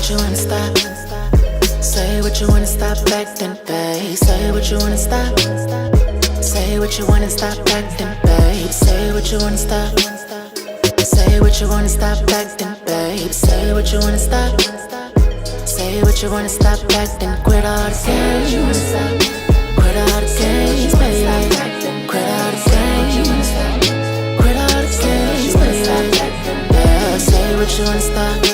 what you wanna stop. Say what you wanna stop acting, babe. Say what you wanna stop. Say what you wanna stop acting, babe. Say what you wanna stop. Say what you wanna stop acting, babe. Say what you wanna stop. Say what you wanna stop acting. Quit all the games. Quit all the games, baby. Quit all the games. Quit all the games, baby. Yeah, say what you wanna stop.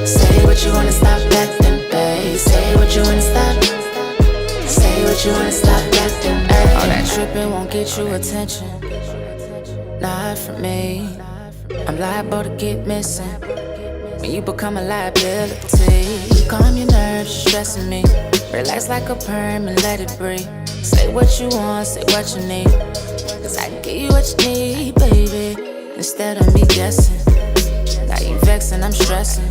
Say what you wanna stop acting, babe. Say what you wanna stop. Say what you wanna stop acting, babe. All that tripping won't get you attention. Not from me. I'm liable to get missing when you become a liability. Calm your nerves, stressing me. Relax like a perm and let it breathe. Say what you want, say what you need. Cause I can give you what you need, baby. Instead of me guessing. Now you vexing, I'm stressing.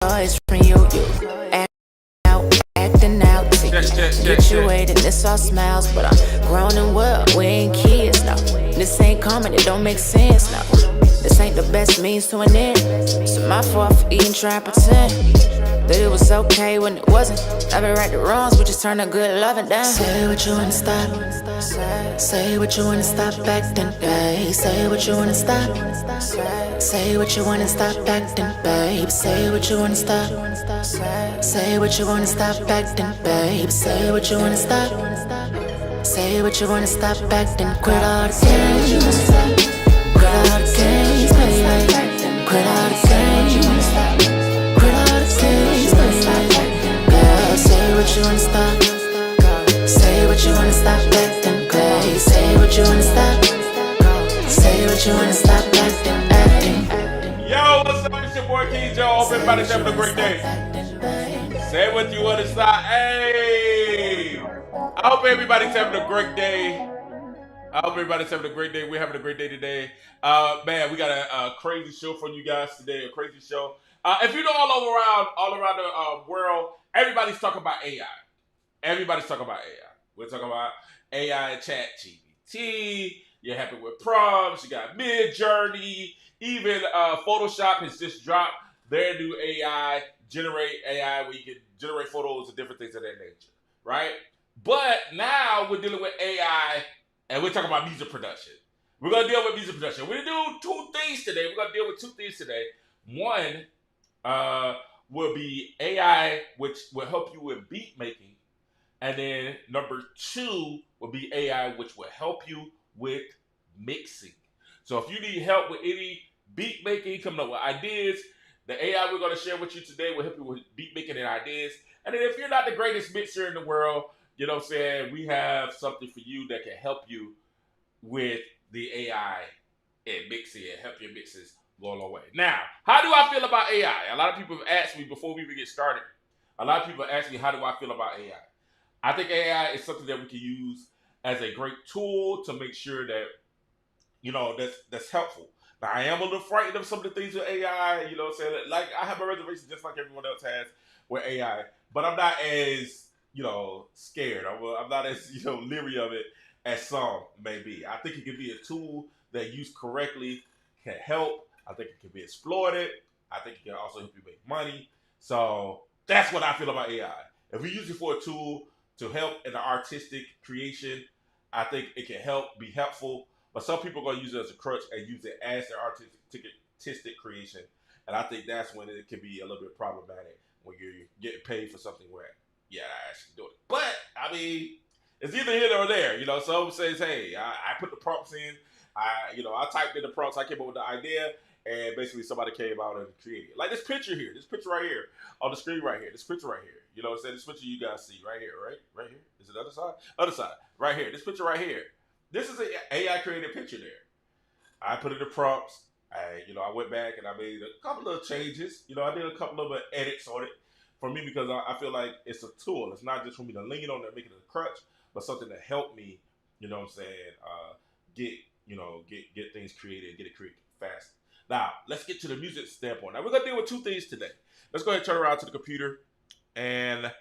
Boys from you acting out. Get you waiting, this all smiles, but I'm grown and well. We ain't kids, no. This ain't common, it don't make sense, no. This ain't the best means to an end. So my fault for even trying to pretend that it was okay when it wasn't. I've been right the wrongs, we just turn the good loving down. Say what you wanna stop. Say what you wanna stop acting, babe. Say what you wanna stop. Say what you wanna stop acting, babe. Say what you wanna stop. Say what you wanna stop acting, babe. Say what you wanna stop. Say what you wanna stop acting. Quit all the games. Quit all the games, baby. Quit all the games. Quit all the games, baby. Girl, say what you wanna stop. Say what you wanna stop acting, babe. Say what you wanna stop. Say what you wanna stop acting. Yo, what's up? It's your boy King Joe. Hope everybody's having a great day. Say what you want to stop. Hey! I hope everybody's having a great day. I hope everybody's having a great day. We're having a great day today. Man, we got a crazy show for you guys today. A crazy show. If you know all around the world, everybody's talking about AI. Everybody's talking about AI. We're talking about AI chat GPT. You're happy with prompts. You got Mid Journey. Even Photoshop has just dropped their new AI, generate AI, where you can generate photos and different things of that nature, right? But now we're dealing with AI, and we're talking about music production. We're going to deal with music production. We're going to do two things today. We're going to deal with two things today. One will be AI, which will help you with beat making. And then number two will be AI, which will help you with mixing. So if you need help with any beat making, coming up with ideas, the AI we're going to share with you today will help you with beat making and ideas. And then if you're not the greatest mixer in the world, you know what I'm saying, we have something for you that can help you with the AI and mixing and help your mixes go a long way. Now, how do I feel about AI? A lot of people have asked me before we even get started. A lot of people ask me, how do I feel about AI? I think AI is something that we can use as a great tool to make sure that, you know, that's helpful. Now, I am a little frightened of some of the things with AI, you know what I'm saying? Like, I have a reservation just like everyone else has with AI, but I'm not as, you know, scared. I'm not as, you know, leery of it as some may be. I think it can be a tool that used correctly can help. I think it can be exploited. I think it can also help you make money. So that's what I feel about AI. If we use it for a tool to help in the artistic creation, I think it can be helpful, but some people are gonna use it as a crutch and use it as their artistic creation, and I think that's when it can be a little bit problematic when you're getting paid for something where, yeah, I actually do it. But I mean, it's either here or there. You know, someone says, hey, I put the prompts in, I typed in the prompts, I came up with the idea, and basically somebody came out and created it. Like this picture here, this picture right here on the screen right here, this picture right here. You know what I'm saying? This picture you guys see right here, right? Right here. Is it the other side? Other side. Right here. This picture right here. This is an AI created picture there. I put in the prompts. I went back and I made a couple of changes. I did a couple of edits on it for me because I feel like it's a tool. It's not just for me to lean on and make it a crutch, but something to help me, you know what I'm saying, get things created, get it created fast. Now, let's get to the music standpoint. Now, we're going to deal with two things today. Let's go ahead and turn around to the computer, and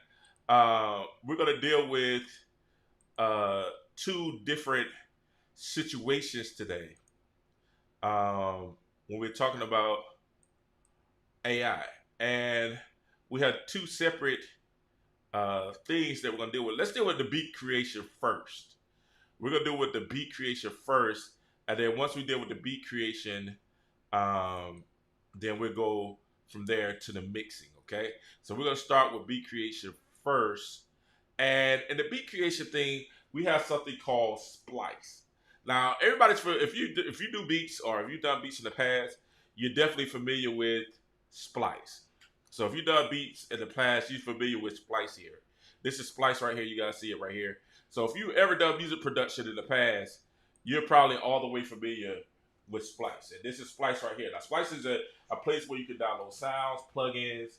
we're going to deal with two different situations today when we're talking about AI. And we have two separate things that we're going to deal with. Let's deal with the beat creation first. We're going to deal with the beat creation first, and then once we deal with the beat creation, then we'll go from there to the mixing, okay? So we're going to start with beat creation first. And in the beat creation thing, we have something called splice. Now, if you do beats or if you've done beats in the past, you're definitely familiar with splice. So if you've done beats in the past, you're familiar with splice here. This is splice right here. You guys see it right here. So if you ever done music production in the past, you're probably all the way familiar with Splice. And this is Splice right here. Now, Splice is a place where you can download sounds, plugins.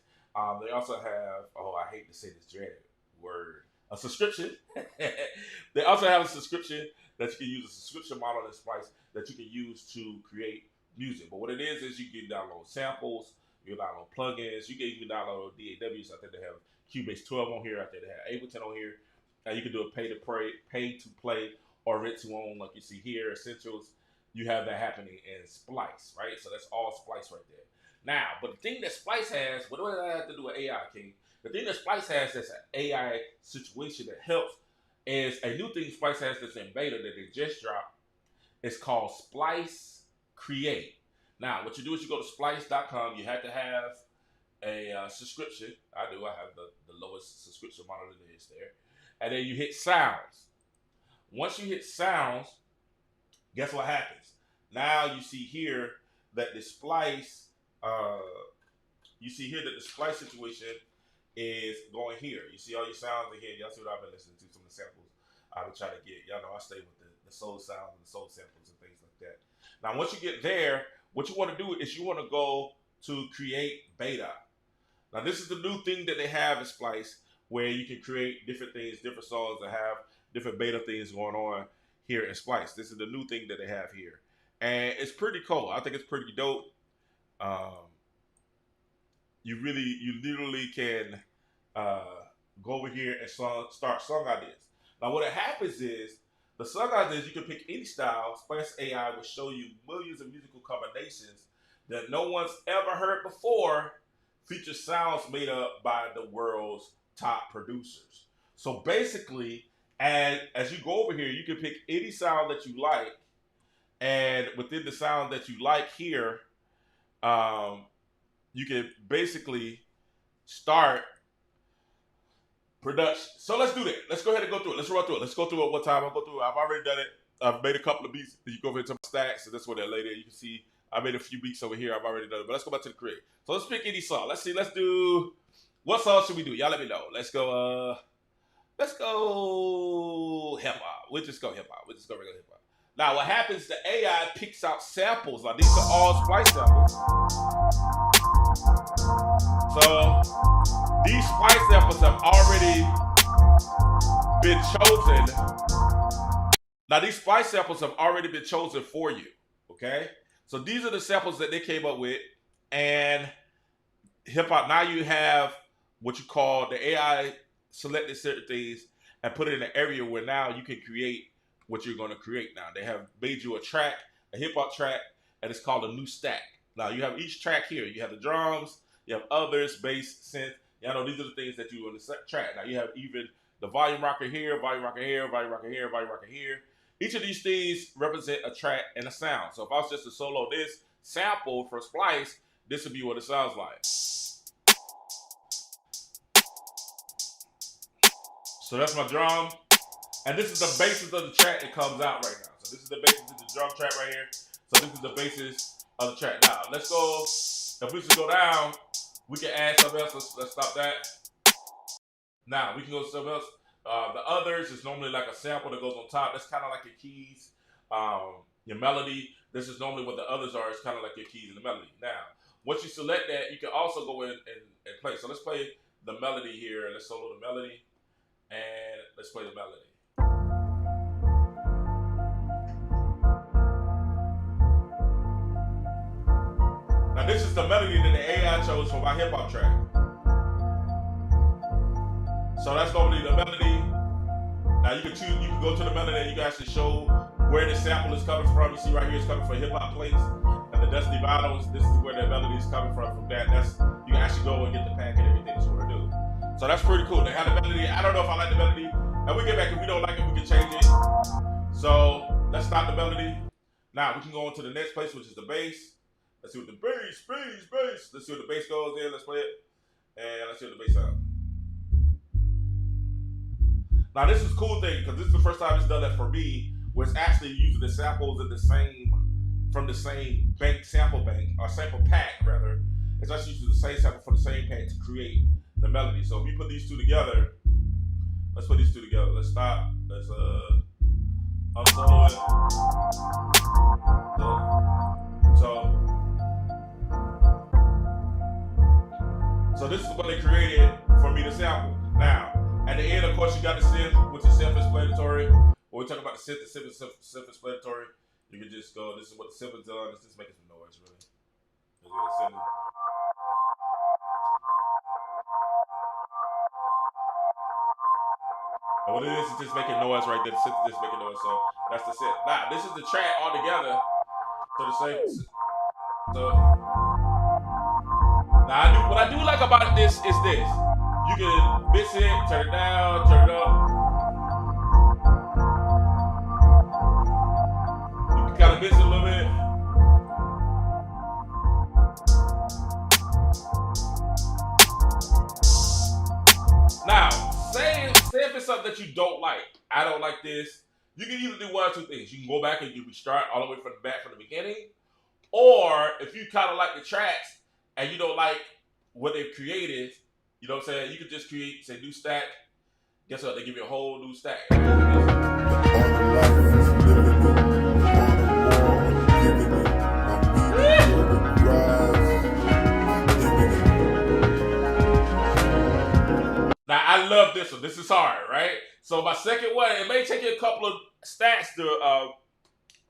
They also have, I hate to say this dreaded word, a subscription. They also have a subscription that you can use, a subscription model in Splice that you can use to create music. But what it is you can download samples, you can download plugins, you can even download DAWs. I think they have Cubase 12 on here. I think they have Ableton on here. You can do a pay to play, or rent to own, like you see here, Essentials. You have that happening in Splice, right? So that's all Splice right there. Now, but the thing that Splice has, what does that have to do with AI, King? The thing that Splice has that's an AI situation that helps is a new thing Splice has that's in beta that they just dropped. It's called Splice Create. Now, what you do is you go to splice.com. You have to have a subscription. I do. I have the lowest subscription model that is there. And then you hit sounds. Once you hit sounds, guess what happens? Now you see here that the splice, situation is going here. You see all your sounds in here. Y'all see what I've been listening to, some of the samples I've been trying to get. Y'all know I stay with the soul sounds and the soul samples and things like that. Now, once you get there, what you want to do is you want to go to create beta. Now, this is the new thing that they have in Splice, where you can create different things, different songs that have different beta things going on here in Splice. This is the new thing that they have here. And it's pretty cool. I think it's pretty dope. You literally can go over here and start song ideas. Now, what happens is, the song ideas, you can pick any style. Splice AI will show you millions of musical combinations that no one's ever heard before, feature sounds made up by the world's top producers. So basically, as you go over here, you can pick any sound that you like, and within the sound that you like here, you can basically start production. So let's do that. Let's go ahead and go through it. Let's run through it. Let's go through it one time. I'll go through it. I've already done it. I've made a couple of beats. You go over into my stacks, and that's where they're later. You can see I made a few beats over here. I've already done it. But let's go back to the create. So let's pick any song. Let's see. Let's do, what song should we do? Y'all let me know. Let's go hip hop. We'll just go hip hop. We'll just go regular hip hop. Now what happens, the AI picks out samples. Like, these are all Splice samples. So these Splice samples have already been chosen. Now these Splice samples have already been chosen for you. Okay? So these are the samples that they came up with. And hip hop, now you have what you call the AI selected certain things and put it in an area where now you can create what you're going to create. Now they have made you a track, a hip hop track, and it's called a new stack. Now you have each track here. You have the drums, you have others, bass, synth. You know, these are the things that you on the track. Now you have even the volume rocker here, volume rocker here, volume rocker here, volume rocker here. Each of these things represent a track and a sound. So if I was just to solo this sample for splice, this would be what it sounds like. So that's my drum. And this is the basis of the track that comes out right now. So this is the basis of the drum track right here. So this is the basis of the track. Now, let's go, if we just go down, we can add something else. Let's stop that. Now, we can go to something else. The others is normally like a sample that goes on top. That's kind of like your keys, your melody. This is normally what the others are. It's kind of like your keys and the melody. Now, once you select that, you can also go in and play. So let's play the melody here. Let's solo the melody. And let's play the melody. Now this is the melody that the AI chose for my hip hop track. So that's normally the melody. Now you can choose, you can go to the melody and you can actually show where the sample is coming from. You see right here it's coming from hip hop plates and the Dusty Bottles. This is where the melody is coming from. From that, you can actually go and get the pack and everything that you want to do. So that's pretty cool. They have the melody. I don't know if I like the melody. And we get back, if we don't like it, we can change it. So let's stop the melody. Now we can go on to the next place, which is the bass. Let's see what the bass. Let's see what the bass goes in. Let's play it. And let's see what the bass sounds. Now this is a cool thing, because this is the first time it's done that for me, where it's actually using the samples in the same, from the same bank, sample bank, or sample pack rather. It's actually using the same sample from the same pack to create the melody. So if we put these two together, let's put these two together. Let's stop. Let's unsolo it. So this is what they created for me to sample. Now, at the end, of course, you got the synth, which is self-explanatory. When we talk about the synth, the synth is self-explanatory. You can just go, this is what the synth is done. It's just making some noise, really. And what it is just making noise right there. The synth is just making noise, so that's the synth. Now, this is the track all together. So the same. So now, what I do like about this is this. You can mix it, turn it down, turn it up. You can kind of mix it a little bit. Now, say if it's something that you don't like. I don't like this. You can either do one or two things. You can go back and you restart all the way from the beginning. Or if you kind of like the tracks and you don't like what they've created, you know what I'm saying? You could just create, say, new stack. Guess what? They give you a whole new stack. Now, I love this one. This is hard, right? So my second one, it may take you a couple of stacks to,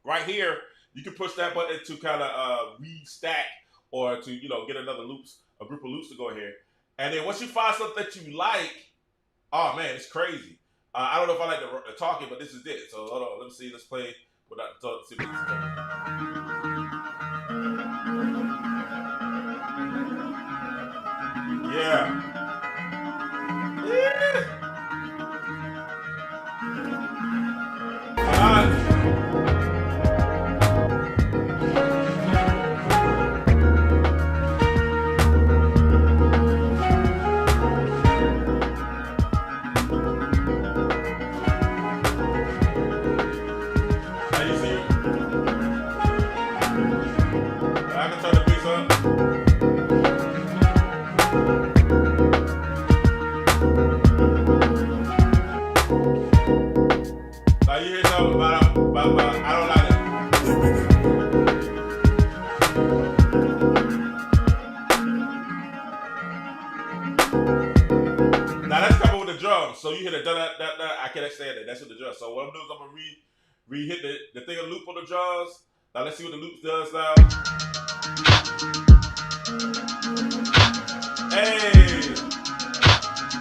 right here, you can push that button to kind of restack or to, you know, get another loops, a group of loops to go here. And then once you find something that you like, oh man, it's crazy. I don't know if I like the talking, but this is it. So hold on, let me see. Let's play without the talk. See what this is doing. Yeah. So you hit a da-da-da-da, I can't stand it. That's what the drums. So what I'm doing is I'm going to re-hit the thing of loop on the drums. Now let's see what the loop does now. Hey.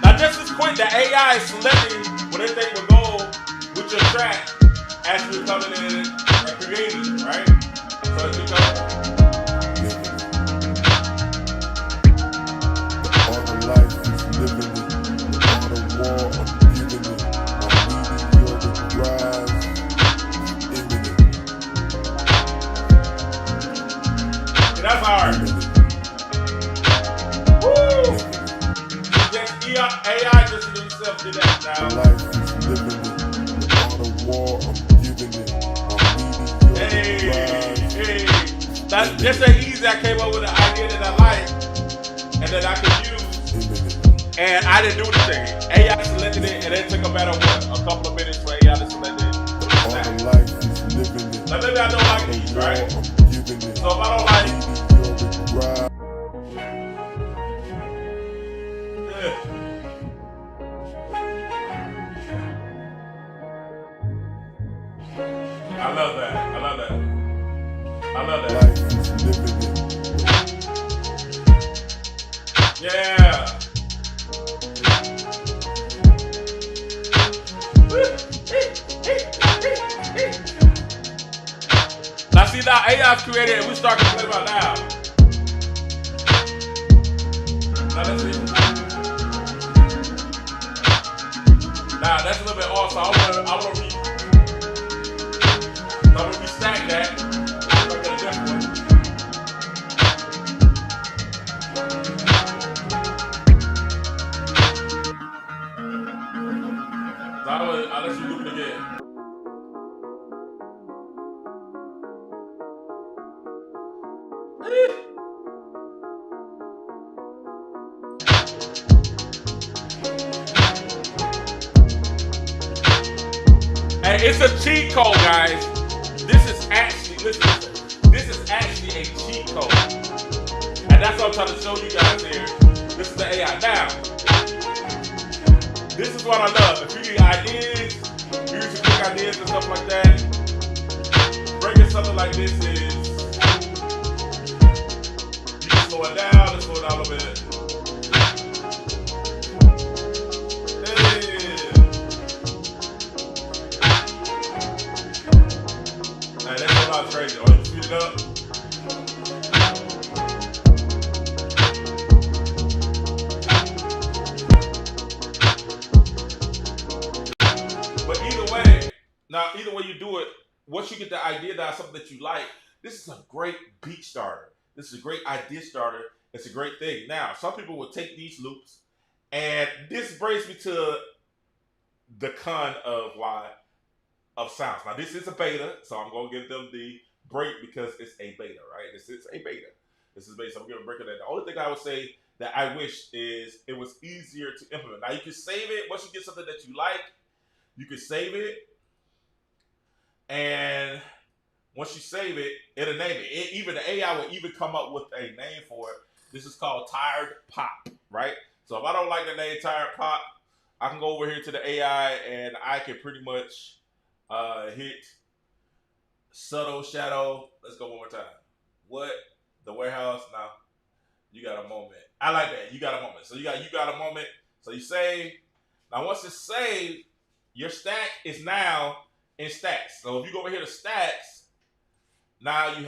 Now just as quick, the AI is selecting what everything will go with your track as you're coming in and creating, right? So as you go. All the life is living it. All the war of giving it. That's hard. Woo! Just AI just in himself did that now. Life is living it. On the wall, I'm giving it. I'm Hey, rise. hey. That's just that easy. I came up with an idea that I like and that I could use. And I didn't do anything. AI selected it, and it took a matter of what? A couple of minutes for AI to select it. All the life is living it. Now maybe I don't like these, right? I'm giving it. So if I don't like I love that. I love that. I love that. Life is living it. Yeah. Now see, now AI's created and we start to play about now. Now let's see. Now that's a little bit off, so I'm gonna restack that. I'm gonna get a different one. So I'll let you do it again. And it's a cheat code, guys. This is actually, listen, this is actually a cheat code. And that's what I'm trying to show you guys here. This is the AI. Now, this is what I love. If you need ideas, use your quick ideas and stuff like that, breaking something like this is, you can slow it down. Let's slow it down a little bit. Man, that's a lot crazy. Oh, you speed it up. But either way you do it, once you get the idea down, something that you like, this is a great beat starter. This is a great idea starter. It's a great thing. Now, some people will take these loops, and this brings me to the con of sounds. Now, this is a beta, so I'm going to give them the break because it's a beta, right? This is a beta. This is beta, so I'm going to break it in. The only thing I would say that I wish is it was easier to implement. Now, you can save it. Once you get something that you like, you can save it. And once you save it, it'll name it. Even the AI will even come up with a name for it. This is called Tired Pop, right? So if I don't like the name Tired Pop, I can go over here to the AI and I can pretty much hit subtle shadow. Let's go one more time. What? The warehouse? Now, you got a moment. I like that. You got a moment. So you got a moment. So you save. Now once it's saved, your stack is now in stacks. So if you go over here to stacks, now you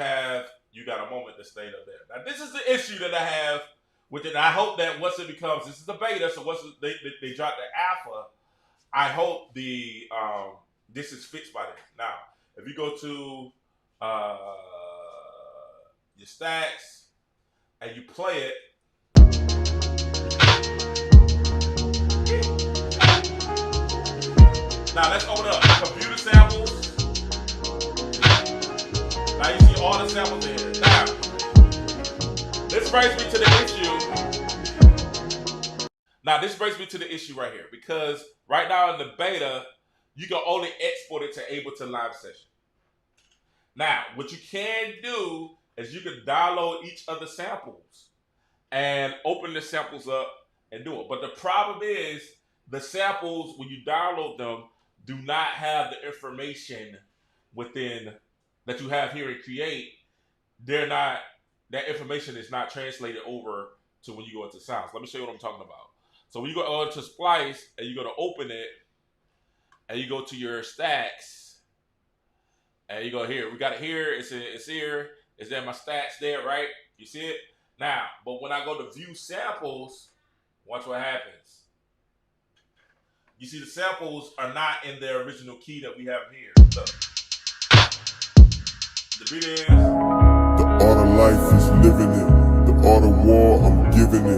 got a moment to stay up there. Now this is the issue that I have with it. I hope that once it becomes, this is the beta, so once they drop the alpha, I hope this is fixed by them. Now, if you go to your stacks and you play it, now let's open up computer samples. Now you see all the samples in here. Now, this brings me to the issue. Now this brings me to the issue right here, because right now in the beta, you can only export it to Ableton Live Session. Now, what you can do is you can download each of the samples and open the samples up and do it. But the problem is the samples, when you download them, do not have the information within that you have here in Create. That information is not translated over to when you go into sounds. Let me show you what I'm talking about. So when you go to Splice and you go to open it and you go to your stacks and you go here, we got it here, it's here, it's there, my stacks there, right? You see it? Now, but when I go to view samples, watch what happens. You see the samples are not in their original key that we have here. Look. The beat is. The order life life is living it. The art of war, I'm giving it.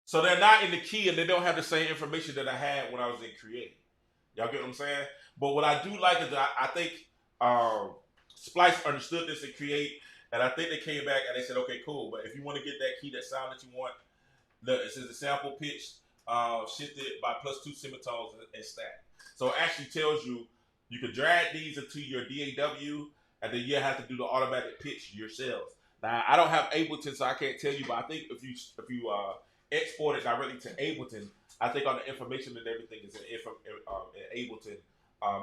So they're not in the key, and they don't have the same information that I had when I was in create. Y'all get what I'm saying? But what I do like is that I think Splice understood this and create, and I think they came back and they said, okay, cool. But if you want to get that key, that sound that you want, it says the sample pitch shifted by +2 semitones and stack. So it actually tells you you can drag these into your DAW, and then you have to do the automatic pitch yourselves. Now I don't have Ableton, so I can't tell you, but I think if you export it directly to Ableton, I think all the information and everything is in Ableton.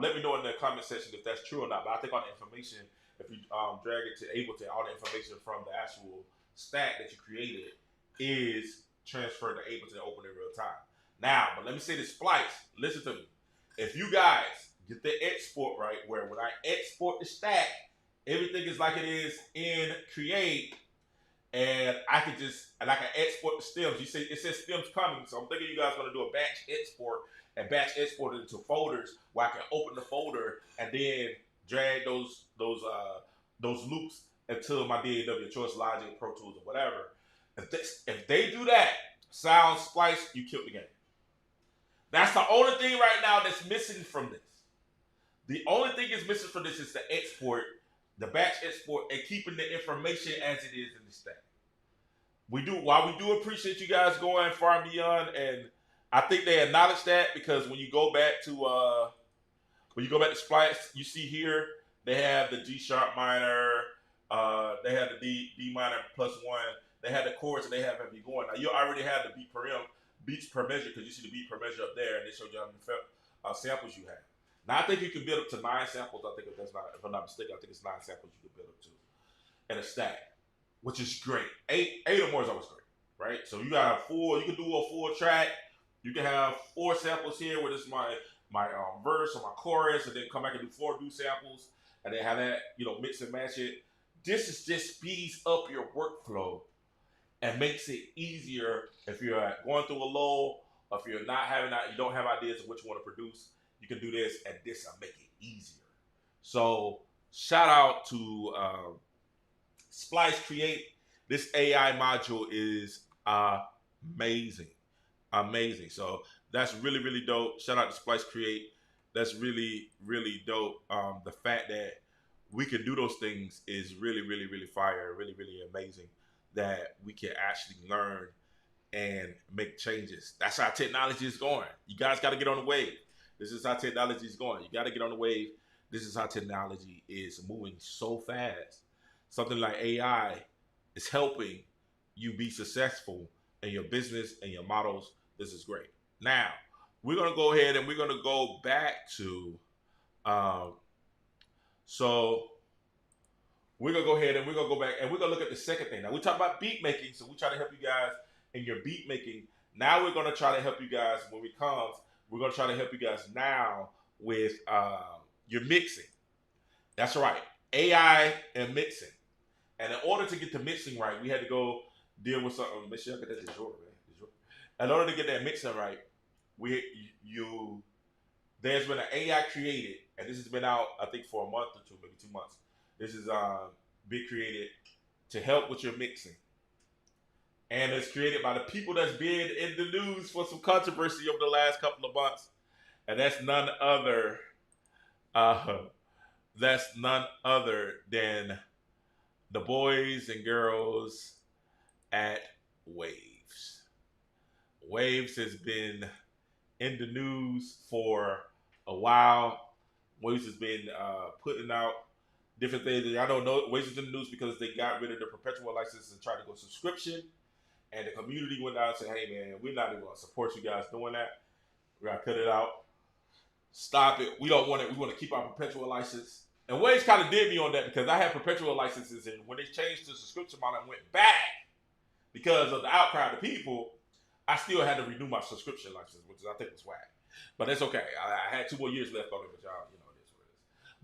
Let me know in the comment section if that's true or not. But I think all the information, if you drag it to Ableton, all the information from the actual stack that you created is transferred to Ableton and open in real time. Now, but let me say this, Splice, listen to me. If you guys get the export right, where when I export the stack, everything is like it is in Create, and I can export the stems. You say it says stems coming, so I'm thinking you guys are gonna do a batch export and batch export it into folders where I can open the folder and then drag those loops into my DAW choice, Logic, Pro Tools, or whatever. If they do that, Sound Splice, you killed the game. That's the only thing right now that's missing from this. The only thing that's missing from this is the export, the batch export, and keeping the information as it is in the stack. While we do appreciate you guys going far and beyond, and I think they acknowledge that, because when you go back to Splice, you see here they have the G sharp minor, they have the D minor +1, they have the chords, and they have me going. Now you already have the beats per measure, because you see the beat per measure up there, and they showed you how many samples you have. Now I think you can build up to 9 samples. I think if I'm not mistaken, I think it's 9 samples you can build up to in a stack, which is great. Eight or more is always great, right? So you got you can do a full track. You can have 4 samples here, where this is my verse or my chorus, and then come back and do 4 new samples, and then have that, mix and match it. This is just speeds up your workflow and makes it easier if you're going through a lull, or if you're not having that, you don't have ideas of what you want to produce. You can do this, and this will make it easier. So shout out to Splice Create. This AI module is amazing. So that's really, really dope. Shout out to Splice Create. That's really, really dope. The fact that we can do those things is really, really, really fire. Really, really amazing that we can actually learn and make changes. That's how technology is going. You guys got to get on the wave. This is how technology is going. You got to get on the wave. This is how technology is moving so fast. Something like AI is helping you be successful in your business and your models. This is great. Now, we're going to go ahead and we're going to go back to, so we're going to go ahead and we're going to go back and we're going to look at the second thing. Now, we talk about beat making, so we try to help you guys in your beat making. Now we're going to try to help you guys when we come. We're going to try to help you guys now with your mixing. That's right. AI and mixing. And in order to get the mixing right, we had to go deal with something. Make sure I get that DeJour, man. In order to get that mixing right, there's been an AI created, and this has been out, I think, for a month or 2, maybe 2 months. This is been created to help with your mixing. And it's created by the people that's been in the news for some controversy over the last couple of months. And that's none other than the boys and girls at Waves. Waves has been in the news for a while. Waves has been putting out different things. I don't know. Waves is in the news because they got rid of the perpetual license and tried to go subscription. And the community went out and said, hey, man, we're not even going to support you guys doing that. We're going to cut it out. Stop it. We don't want it. We want to keep our perpetual license. And Waves kind of did me on that, because I had perpetual licenses, and when they changed the subscription model and went back because of the outcry of the people, I still had to renew my subscription license, which I think was whack. But that's okay. I had 2 more years left on it, but y'all, it is what it is.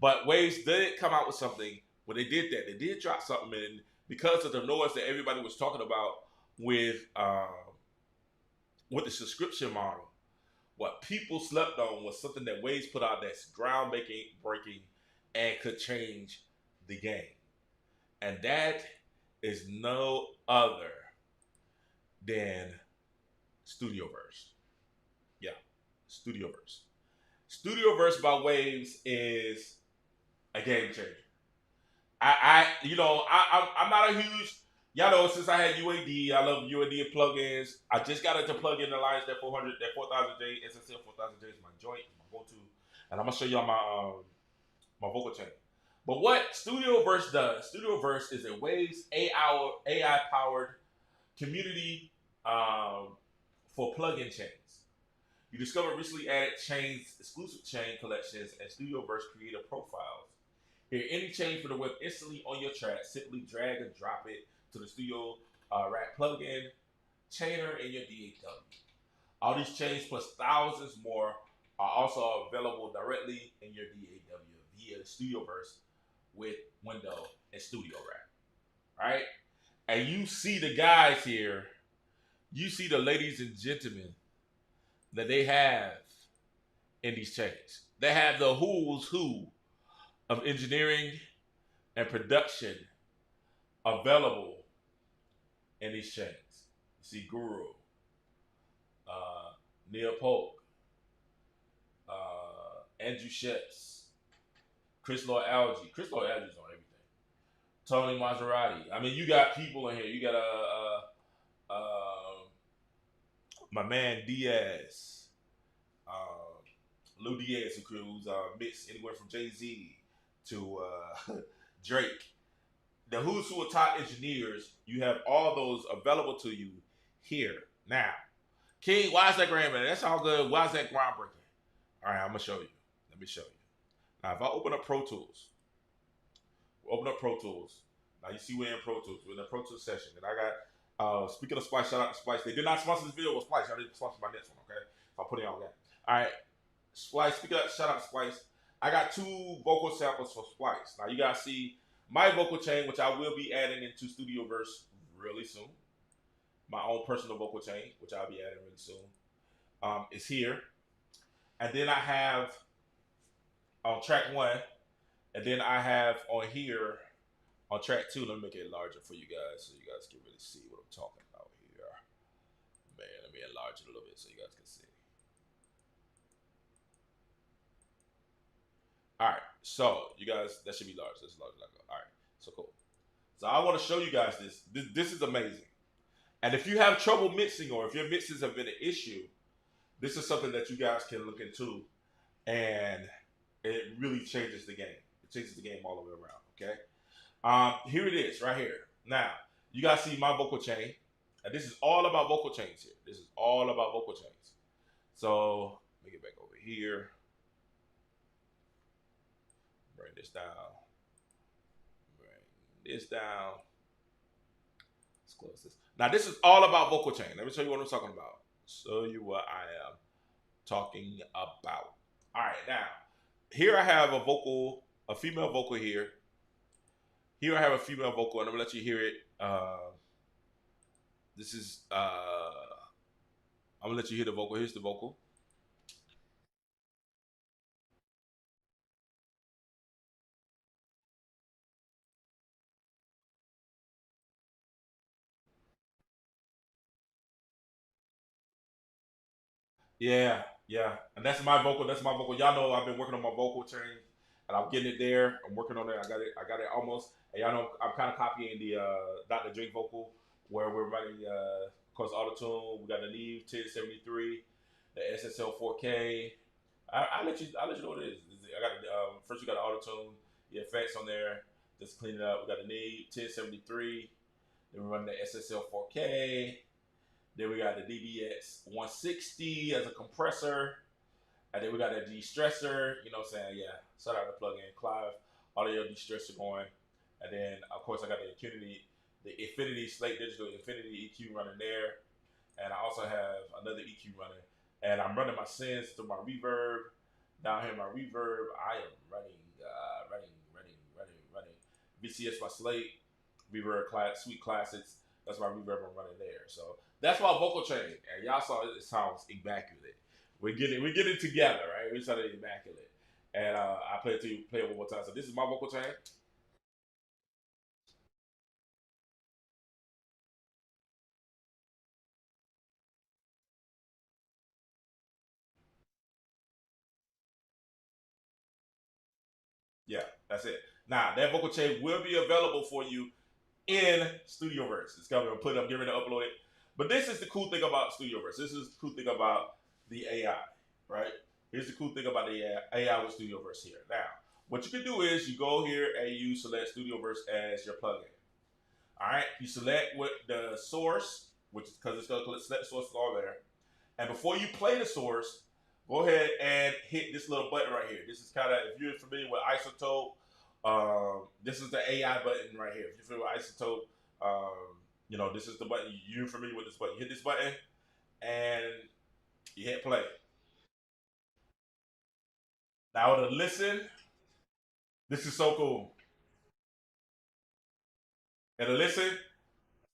But Waves did come out with something. When they did that, they did drop something in, because of the noise that everybody was talking about with the subscription model. what people slept on was something that Waves put out that's breaking, and could change the game. And that is no other than Studioverse. Yeah, Studioverse. Studioverse by Waves is a game changer. I'm not a huge, y'all know, since I had UAD, I love UAD plugins. I just got into plugin Alliance, that 400, that 4000J, SSL 4000J is my joint, my go-to. And I'm gonna show y'all my vocal chain. But what Studioverse does, Studioverse is a Waves AI powered community for plugin chains. You discover recently added chains, exclusive chain collections, and Studioverse creator profiles. Hear any change for the web instantly on your track. Simply drag and drop it to the Studio Rack plugin chainer in your DAW. All these chains plus thousands more are also available directly in your DAW via Studioverse with Window and Studio Rack. Right? And you see the guys here, you see the ladies and gentlemen that they have in these chains. They have the who's who of engineering and production available in these chains. You see Guru, Neil Polk, Andrew Sheps, Chris Lloyd Algie. Chris Lloyd Algie's on everything. Tony Maserati. I mean, you got people in here. You got my man Diaz, Lou Diaz, who's mixed anywhere from Jay Z to Drake. The who's who are top engineers. You have all those available to you here now. King, why is that grandman? That's all good. Why is that groundbreaking? All right, I'm gonna show you. Let me show you. Now, if I open up Pro Tools, open up Pro Tools. Now you see we're in Pro Tools. We're in the Pro Tools session, and I got. Speaking of Splice, shout out to Splice. They did not sponsor this video with Splice. I didn't sponsor my next one. Okay, so I'll put it on that. All right, Splice. Shout out to Splice. I got 2 vocal samples for Splice. Now you guys see my vocal chain, which I will be adding into Studioverse really soon. My own personal vocal chain, which I'll be adding really soon, is here. And then I have on track 1, and then I have on here on track 2. Let me make it larger for you guys so you guys can really see what I'm talking about here. Man, let me enlarge it a little bit so you guys can see. All right, so you guys, that should be large. That's large. All right, so cool. So I want to show you guys this. This is amazing. And if you have trouble mixing, or if your mixes have been an issue, this is something that you guys can look into, and it really changes the game. It changes the game all the way around. Okay. Here it is, right here. Now you guys see my vocal chain, and this is all about vocal chains here. This is all about vocal chains. So let me get back over here. Bring this down. Bring this down. Let's close this. Now this is all about vocal chain. Let me show you what I'm talking about. Show you what I am talking about. All right, now here I have a female vocal here. Here I have a female vocal, and I'm gonna let you hear it. This is I'm gonna let you hear the vocal. Here's the vocal. Yeah, yeah, and that's my vocal. That's my vocal. Y'all know I've been working on my vocal chain, and I'm getting it there. I'm working on it. I got it. I got it almost. And y'all know I'm kind of copying the Dr. Drake vocal, where we're running, of course, auto tune. We got the Neve 1073, the SSL 4K. I let you know what it is. I got first you got the auto tune, the effects on there. Just clean it up. We got the Neve 1073. Then we run the SSL 4K. Then we got the DBX 160 as a compressor. And then we got a de-stressor. You know what I'm saying? Yeah. Shout out to plugin Clive. Audio de-stressor going. And then, of course, I got the Infinity Slate Digital Infinity EQ running there. And I also have another EQ running. And I'm running my sends through my reverb. Down here, my reverb, I am running VCS my Slate, reverb Sweet Classics. That's my reverb I'm running there. So that's my vocal chain. And y'all saw it sounds immaculate. we get it together, right? We sounded immaculate. And I play it one more time. So this is my vocal chain. Yeah, that's it. Now that vocal chain will be available for you in StudioVerse. It's coming to put up, get ready to upload it. But this is the cool thing about StudioVerse. This is the cool thing about the AI, right? Here's the cool thing about the AI with StudioVerse here. Now, what you can do is you go here and you select StudioVerse as your plugin. All right, you select what the source, which is because it's going to select sources all there. And before you play the source, go ahead and hit this little button right here. This is kind of, if you're familiar with Isotope, this is the AI button right here. If you're familiar with Isotope, this is the button. You're familiar with this button. You hit this button and you hit play. Now to listen, this is so cool. And to listen,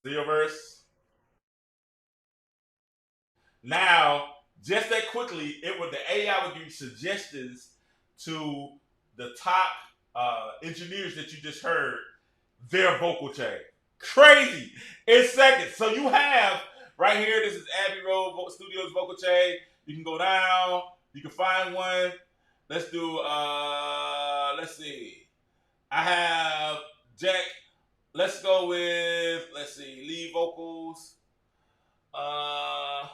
Theoverse. Now, just that quickly, it would the AI would give you suggestions to the top engineers that you just heard their vocal chain. Crazy in seconds. So you have right here. This is Abbey Road Studios vocal chain. You can go down. You can find one. Let's do. Let's see. I have Jack. Let's go with. Let's see. Lead vocals. Uh,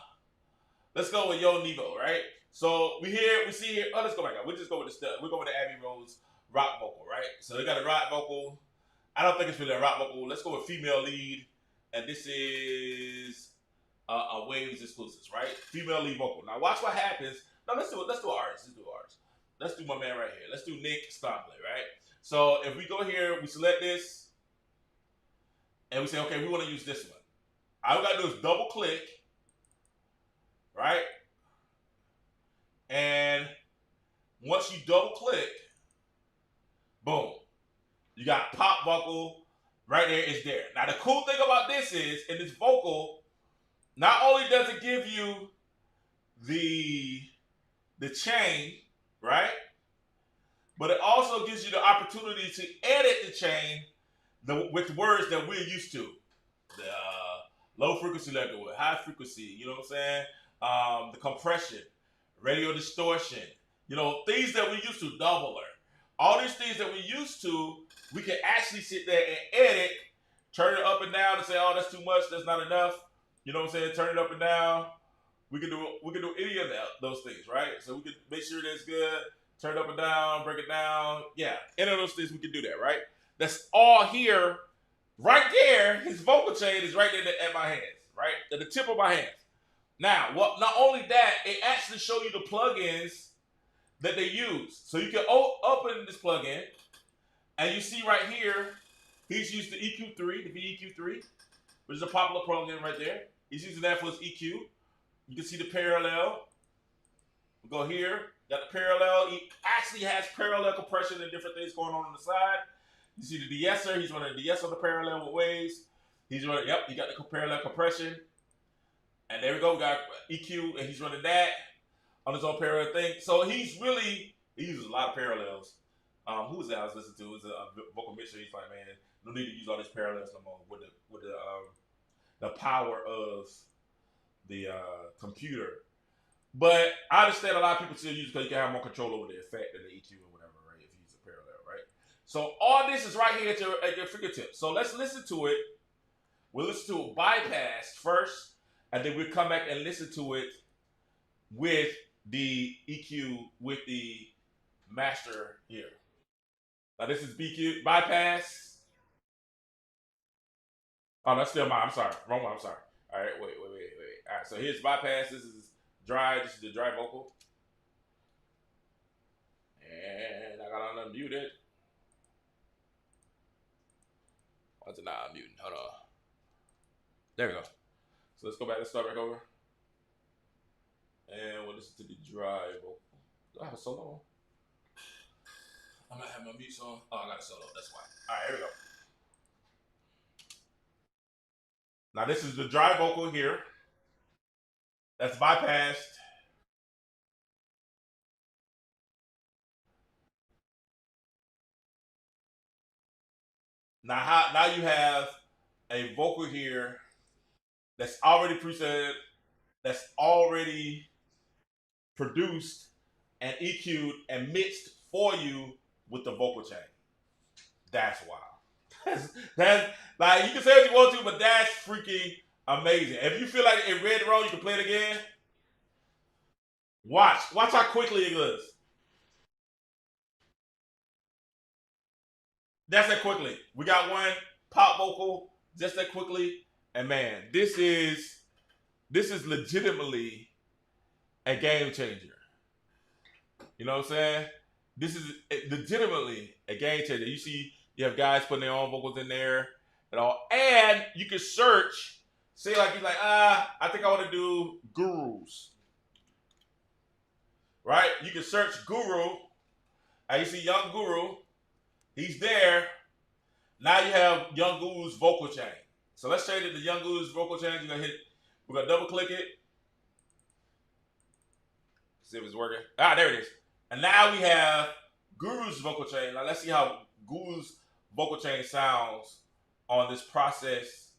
let's go with Yo Nevo, right? So we see here. Oh, let's go back up. We'll just go with the stuff. We'll go with the Abbey Road's rock vocal, right? So they got a rock vocal. I don't think it's really a rock vocal. Let's go with female lead, and this is a Waves exclusives, right? Female lead vocal. Now watch what happens. No, let's do it. Let's do artists. Let's do artists. Let's do my man right here. Let's do Nick Stompley, right? So if we go here, we select this, and we say, okay, we want to use this one. All we gotta do is double click, right? And once you double click, boom, you got pop vocal right there. It's there. Now the cool thing about this is in this vocal, not only does it give you the chain, right? But it also gives you the opportunity to edit the chain with words that we're used to. The low frequency level, high frequency, you know what I'm saying? The compression, radio distortion, things that we used to, doubler. All these things that we used to, we can actually sit there and edit, turn it up and down and say, oh, that's too much, that's not enough. You know what I'm saying? Turn it up and down. We can do any of those things, right? So we can make sure that's good, turn it up and down, break it down. Yeah, any of those things we can do that, right? That's all here. Right there, his vocal chain is right there at my hands, right? At the tip of my hands. Now, not only that, it actually show you the plugins that they use. So you can open this plugin, and you see right here, he's used the EQ3, the VEQ3, which is a popular plugin right there. He's using that for his EQ. You can see the parallel. We'll go here, got the parallel. He actually has parallel compression and different things going on the side. You see the de-esser, he's running a de-esser on the parallel with waves. He's running, yep, he got the parallel compression. And there we go, we got EQ, and he's running that on his own parallel thing. So he uses a lot of parallels. Who was that I was listening to? It was a vocal mixer. He's like, man, no need to use all these parallels no more with the power of the computer. But I understand a lot of people still use it because you can have more control over the effect and the EQ or whatever, right? If you use a parallel, right? So all this is right here at your fingertips. So let's listen to it. We'll listen to it bypassed first, and then we'll come back and listen to it with the EQ, with the master here. Now this is BQ bypass. Oh, that's still mine. I'm sorry. Wrong one. I'm sorry. All right, wait. All right, so here's bypass. This is dry. This is the dry vocal. And I got unmuted. What's it not unmuting? Hold on. There we go. So let's go back. Let's start back over. And we'll listen to the dry vocal. Do I have a solo? I might have my mute on. Oh, I got a solo. That's why. All right, here we go. Now this is the dry vocal here. That's bypassed. Now you have a vocal here that's already preset, that's already produced and EQ'd and mixed for you with the vocal chain. That's wild. That's like you can say what you want to, but that's freaking amazing. If you feel like it read wrong, you can play it again. Watch how quickly it goes. That's that quickly. We got one pop vocal just that quickly, and man, this is legitimately a game changer. You know what I'm saying? This is legitimately a game changer. You see, you have guys putting their own vocals in there and all, and you can search. Say like you're like, I think I want to do gurus, right? You can search guru, and you see Young Guru. He's there. Now you have Young Guru's vocal chain. So let's change it to Young Guru's vocal chain. We're gonna double click it. See if it's working. There it is. And now we have Guru's vocal chain. Now let's see how Guru's vocal chain sounds on this process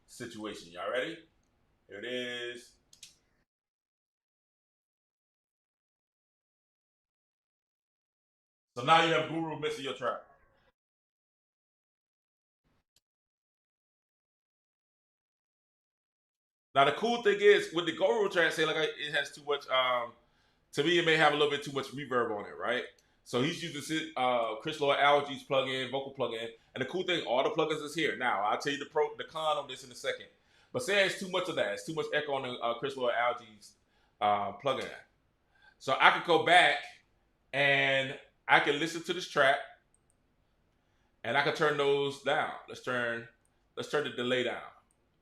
situation. Y'all ready? Here it is. So now you have Guru missing your track. Now the cool thing is with the Guru track, say like it has too much. To me, it may have a little bit too much reverb on it, right? So he's using Chris Lloyd Algae's plugin, vocal plugin, and the cool thing, all the plugins is here. Now I'll tell you the con on this in a second. But say it's too much of that. It's too much echo on the Chris Lloyd Algae's plugin. So I could go back and I can listen to this track, and I can turn those down. Let's turn the delay down.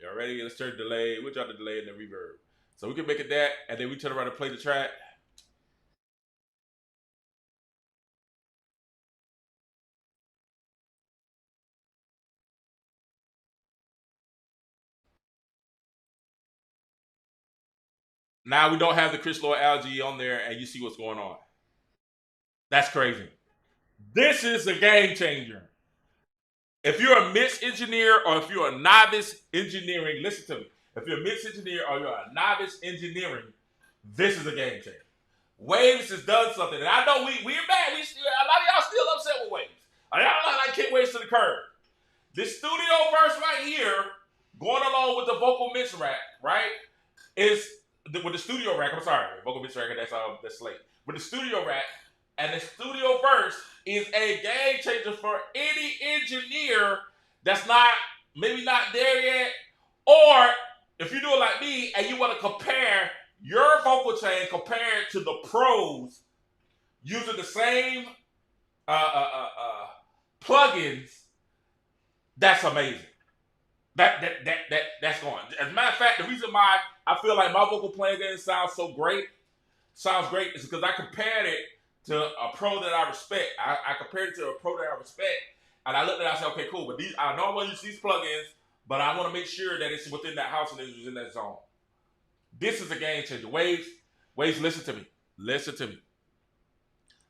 Y'all ready? Let's turn the delay. We'll drop the delay and the reverb. So we can make it that, and then we turn around and play the track. Now we don't have the Chris Lloyd Algae on there, and you see what's going on. That's crazy. This is a game changer. If you're a mix engineer or if you're a novice engineering, listen to me. If you're a mix engineer or you're a novice engineering, this is a game changer. Waves has done something, and I know we're mad. A lot of y'all still upset with Waves. Y'all like kick Waves to the curb. This studio verse right here, going along with the vocal mix rack, right, is with the studio rack. I'm sorry, vocal mix rack. That's late. With the studio rack and the studio verse is a game changer for any engineer that's maybe not there yet, or if you do it like me and you want to compare your vocal chain compared to the pros using the same plugins, that's amazing. That's going. As a matter of fact, the reason why I feel like my vocal plugin sounds great is because I compared it to a pro that I respect. I compared it to a pro that I respect, and I looked at it and I said, okay, cool, but I know I want to use these plugins, but I want to make sure that it's within that house and it's within that zone. This is a game changer. Waves, listen to me. Listen to me.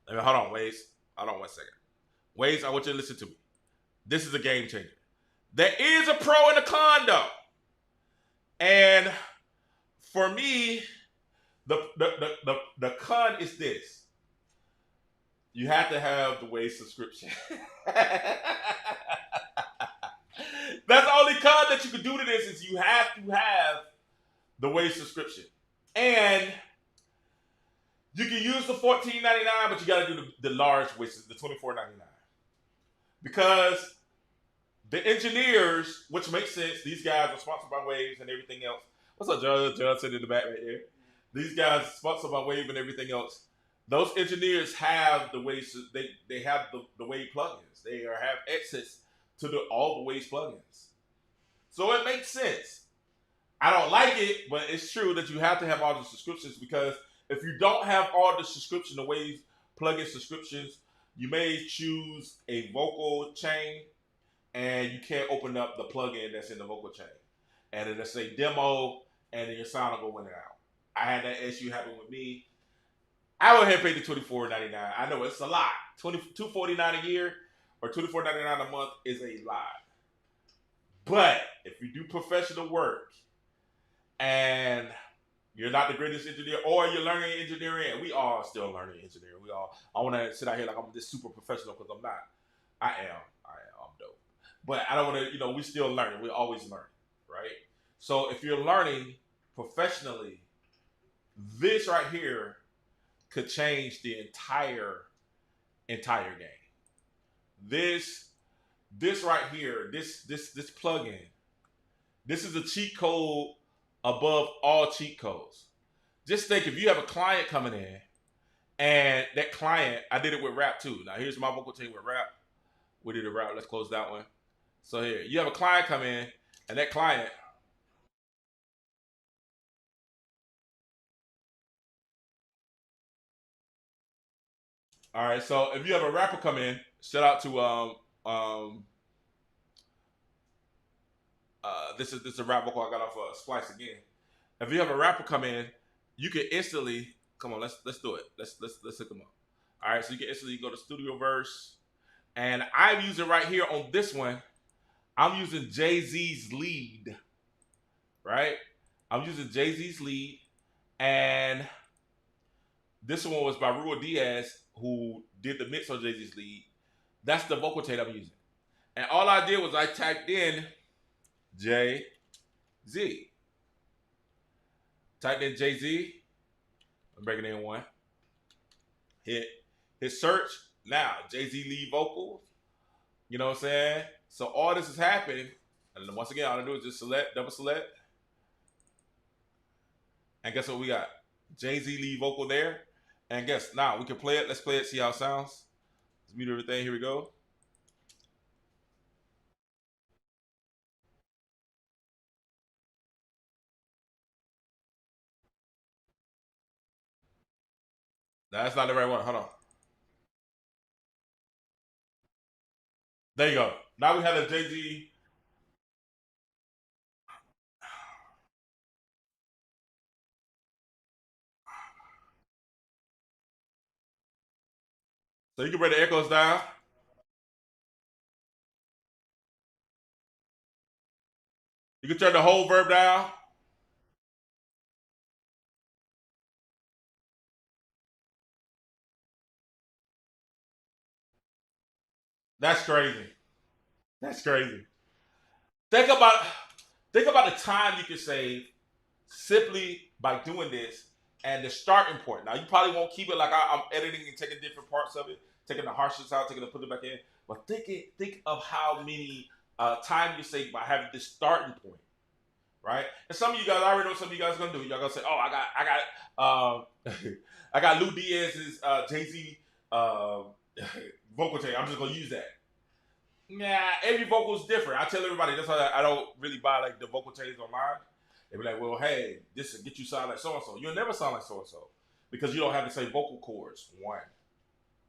Hold on, Waves. Hold on 1 second. Waves, I want you to listen to me. This is a game changer. There is a pro and a con though. And for me, the con is this. You have to have the Waves subscription. That's the only con that you can do to this is you have to have the Waves subscription. And you can use the $14.99, but you got to do the large, which is the $24.99. Because the engineers, which makes sense, these guys are sponsored by Waves and everything else. What's up, John? John sitting in the back right there. These guys sponsored by Wave and everything else. Those engineers have the Waves. They have the Wave plugins. They have access to all the Wave plugins. So it makes sense. I don't like it, but it's true that you have to have all the subscriptions because if you don't have all the subscription, the Wave plugin subscriptions, you may choose a vocal chain and you can't open up the plugin that's in the vocal chain. And it'll say demo and then your sound will go in and out. I had that issue happen with me. I went ahead and paid the $24.99. I know it's a lot. $249 a year. or $24.99 a month is a lie. But if you do professional work and you're not the greatest engineer, or you're learning engineering, and we all still learning engineering. I want to sit out here like I'm this super professional because I'm not. I am. I'm dope. But I don't want to, we still learning. We're always learning, right? So if you're learning professionally, this right here could change the entire game. This right here, this plugin, this is a cheat code above all cheat codes. Just think if you have a client coming in, and that client, I did it with rap too. Now here's my vocal team with rap. We did a rap. Let's close that one. So here, you have a client come in, and that client. All right, so if you have a rapper come in, shout out to this is a rap vocal I got off Splice again. If you have a rapper come in, you can instantly come on. Let's do it. Let's hook them up. All right, so you can instantly go to Studio Verse, and I'm using right here on this one. I'm using Jay-Z's lead, right? I'm using Jay-Z's lead, and this one was by Ruel Diaz, who did the mix on Jay-Z's lead. That's the vocal tape I'm using. And all I did was I typed in Jay-Z. Typed in Jay-Z. I'm breaking in one. Hit search. Now, Jay-Z lead vocals. You know what I'm saying? So all this is happening. And then once again, all I do is just select, double select. And guess what we got? Jay-Z lead vocal there. And guess, now we can play it. Let's play it, see how it sounds. Let's mute everything. Here we go. That's not the right one. Hold on. There you go. Now we have a Jay-Z. So you can bring the echoes down. You can turn the whole verb down. That's crazy. That's crazy. Think about the time you can save simply by doing this and the starting point. Now you probably won't keep it like I'm editing and taking different parts of it, taking the harshness out, taking it, put it back in. But think of how many time you save by having this starting point, right? And some of you guys, I already know some of you guys are gonna do it. Y'all gonna say, "Oh, I got Lou Diaz's Jay-Z vocal tape. I'm just gonna use that." Nah, every vocal is different. I tell everybody that's why I don't really buy like the vocal tapes online. They be like, "Well, hey, this will get you sound like so and so." You'll never sound like so and so because you don't have the same vocal cords. One,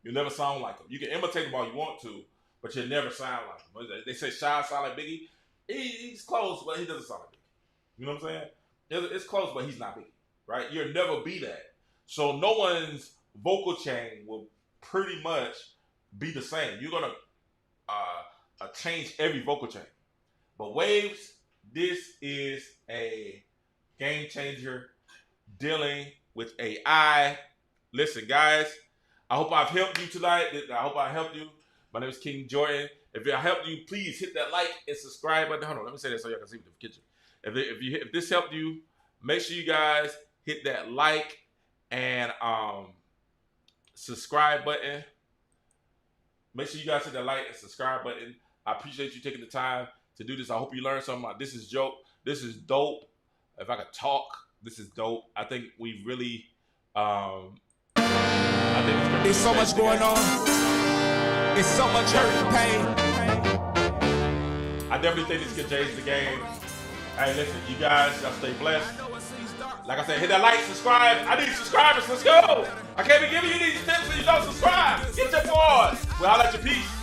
you'll never sound like them. You can imitate them all you want to, but you'll never sound like them. They say Shy sound like Biggie. He's close, but he doesn't sound like Biggie. You know what I'm saying? It's close, but he's not Biggie, right? You'll never be that. So no one's vocal chain will pretty much be the same. You're gonna change every vocal chain. But Waves, this is a game changer dealing with AI. Listen, guys, I hope I've helped you tonight. I hope I helped you. My name is King Jordan. If I helped you, please hit that like and subscribe button. Hold on, let me say that so y'all can see me in the kitchen. If this helped you, make sure you guys hit that like and subscribe button. Make sure you guys hit that like and subscribe button. I appreciate you taking the time to do this. I hope you learned something. This is dope. If I could talk, this is dope. I think we really, I think there's so much going on. It's so much hurt and pain. I definitely think this could change the game. Hey, listen, you guys, y'all stay blessed. Like I said, hit that like, subscribe. I need subscribers. Let's go. I can't be giving you these tips if you don't subscribe. Get your boys. Well, I'll let you peace.